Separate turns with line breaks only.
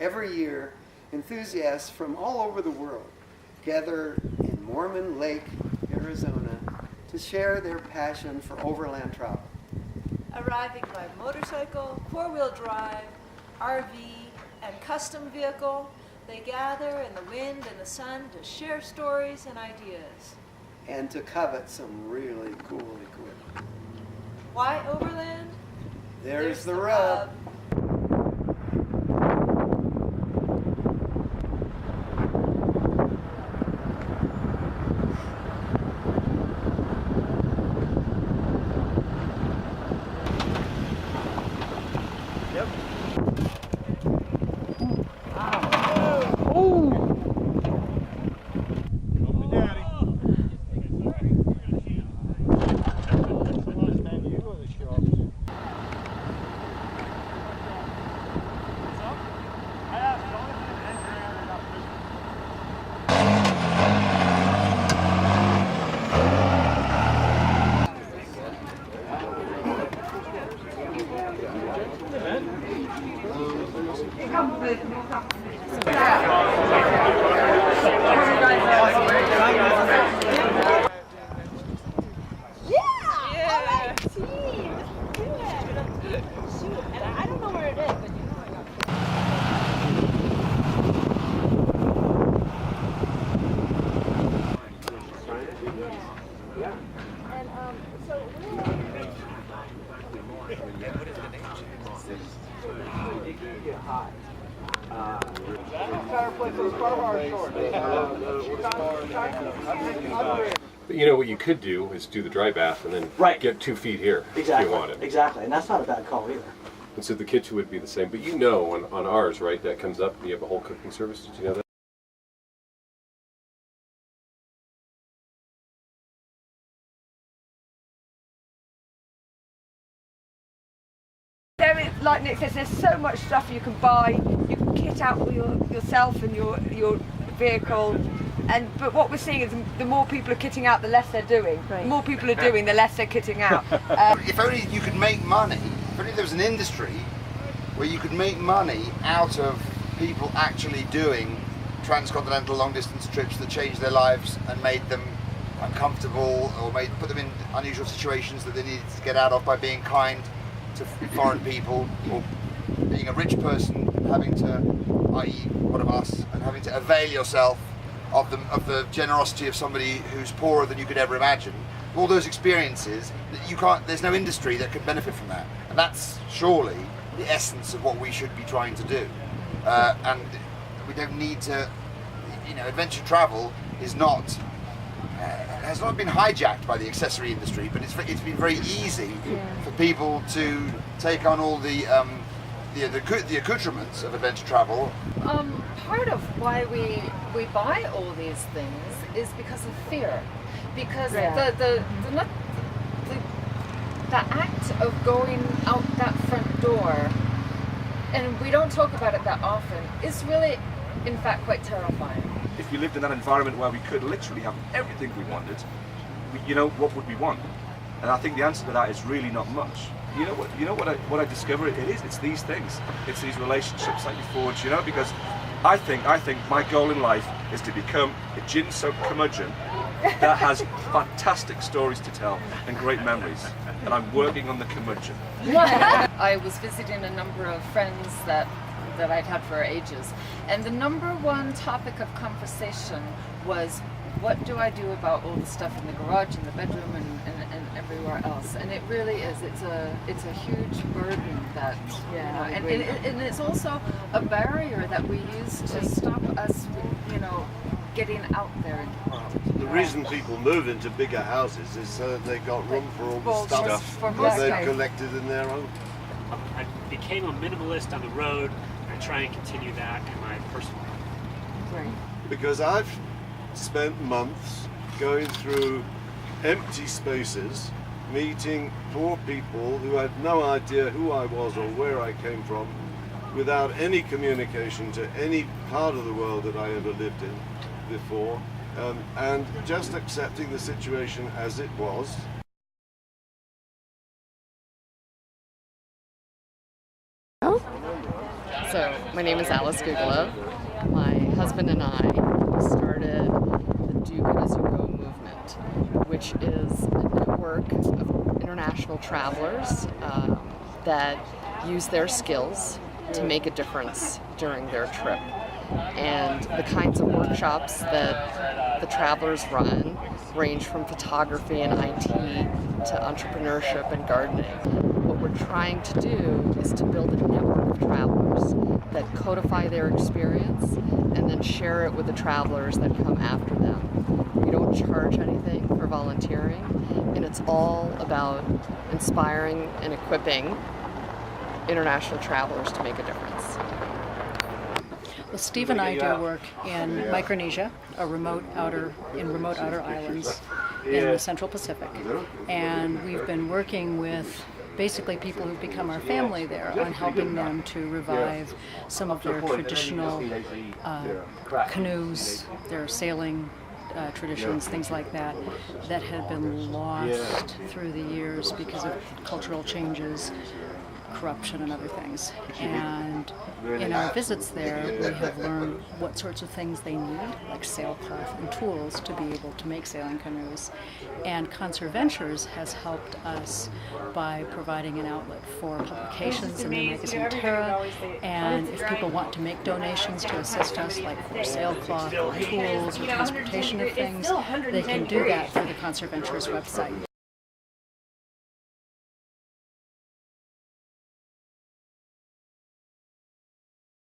Every year, enthusiasts from all over the world gather in Mormon Lake, Arizona, to share their passion for overland travel.
Arriving by motorcycle, four-wheel drive, RV, and custom vehicle, they gather in the wind and the sun to share stories and ideas.
And to covet some really cool equipment.
Why overland?
There's the rub.
But you know what you could do is do the dry bath and then get 2 feet here if you wanted.
Exactly, and that's not a bad call either.
And so the kitchen would be the same. But you know on ours, right, that comes up and you have a whole cooking service. Did you know that?
There is, like Nick says, there's so much stuff you can buy. You can kit out yourself and your vehicle. But what we're seeing is the more people are kitting out, the less they're doing. Right. The more people are doing, the less they're kitting out.
If only you could make money, if only there was an industry where you could make money out of people actually doing transcontinental long distance trips that changed their lives and made them uncomfortable or put them in unusual situations that they needed to get out of by being kind to foreign people, or being a rich person having to, i.e. one of us, and having to avail yourself of the generosity of somebody who's poorer than you could ever imagine. All those experiences that you can't. There's no industry that could benefit from that, and that's surely the essence of what we should be trying to do. And we don't need to. You know, adventure travel is not. Has not been hijacked by the accessory industry, but it's been very easy for people to take on all the accoutrements of adventure travel.
Part of why we buy all these things is because of fear, because the act of going out that front door, and we don't talk about it that often, is really, in fact, quite terrifying.
If we lived in that environment where we could literally have everything we wanted, what would we want? And I think the answer to that is really not much. You know what I discover it's these things. It's these relationships that you forge, because I think my goal in life is to become a gin-soaked curmudgeon that has fantastic stories to tell and great memories. And I'm working on the curmudgeon.
I was visiting a number of friends that I'd had for ages, and the number one topic of conversation was, what do I do about all the stuff in the garage, in the bedroom, and everywhere else? And it really is. It's a huge burden that, and it's also a barrier that we use to stop us, getting out there in the world.
The reason people move into bigger houses is so that they've got room for all the stuff that they've collected in their own.
I became a minimalist on the road. I try and continue that in my personal life.
Right.
Because I've spent months going through empty spaces, meeting poor people who had no idea who I was or where I came from, without any communication to any part of the world that I ever lived in before, and just accepting the situation as it was.
So, my name is Alice Gugolo. My husband and I started the Do Good As You Go movement, which is a network of international travelers that use their skills to make a difference during their trip. And the kinds of workshops that the travelers run range from photography and IT to entrepreneurship and gardening. What we're trying to do is to build a network of travelers that codify their experience and then share it with the travelers that come after them. We don't charge anything for volunteering, and it's all about inspiring and equipping international travelers to make a difference.
Well, Steve and I do work in Micronesia, remote outer islands in the Central Pacific, and we've been working with basically people who've become our family there on helping them to revive some of their traditional canoes, their sailing traditions, things like that, that had been lost through the years because of cultural changes, corruption and other things. And in our visits there, we have learned what sorts of things they need, like sailcloth and tools, to be able to make sailing canoes. And Conserventures has helped us by providing an outlet for publications in the magazine Terra. And if people want to make donations to assist us, like for sailcloth or tools or transportation of things, they can do that through the Conserventures website.